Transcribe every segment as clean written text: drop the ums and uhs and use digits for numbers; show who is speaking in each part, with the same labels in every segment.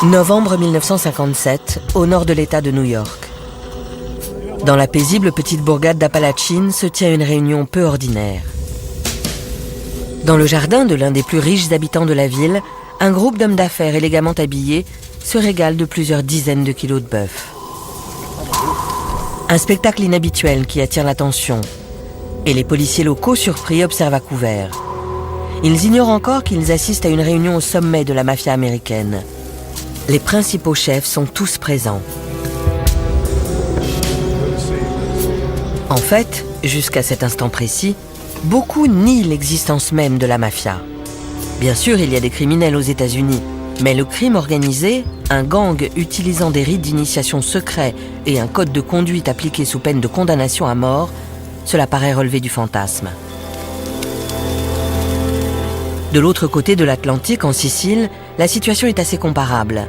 Speaker 1: Novembre 1957, au nord de l'État de New York. Dans la paisible petite bourgade d'Apalachine se tient une réunion peu ordinaire. Dans le jardin de l'un des plus riches habitants de la ville, un groupe d'hommes d'affaires élégamment habillés se régale de plusieurs dizaines de kilos de bœuf. Un spectacle inhabituel qui attire l'attention. Et les policiers locaux surpris observent à couvert. Ils ignorent encore qu'ils assistent à une réunion au sommet de la mafia américaine. Les principaux chefs sont tous présents. En fait, jusqu'à cet instant précis, beaucoup nient l'existence même de la mafia. Bien sûr, il y a des criminels aux États-Unis, mais le crime organisé, un gang utilisant des rites d'initiation secrets et un code de conduite appliqué sous peine de condamnation à mort, cela paraît relever du fantasme. De l'autre côté de l'Atlantique, en Sicile, la situation est assez comparable.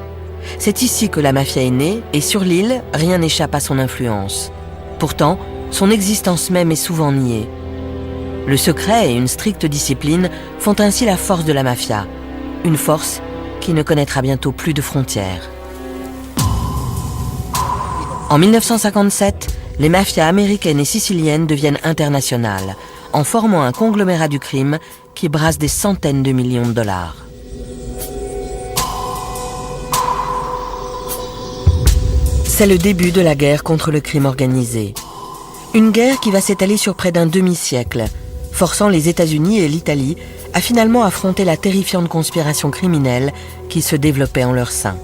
Speaker 1: C'est ici que la mafia est née et sur l'île, rien n'échappe à son influence. Pourtant, son existence même est souvent niée. Le secret et une stricte discipline font ainsi la force de la mafia. Une force qui ne connaîtra bientôt plus de frontières. En 1957, les mafias américaines et siciliennes deviennent internationales, en formant un conglomérat du crime qui brasse des centaines de millions de dollars. C'est le début de la guerre contre le crime organisé. Une guerre qui va s'étaler sur près d'un demi-siècle, forçant les États-Unis et l'Italie à finalement affronter la terrifiante conspiration criminelle qui se développait en leur sein.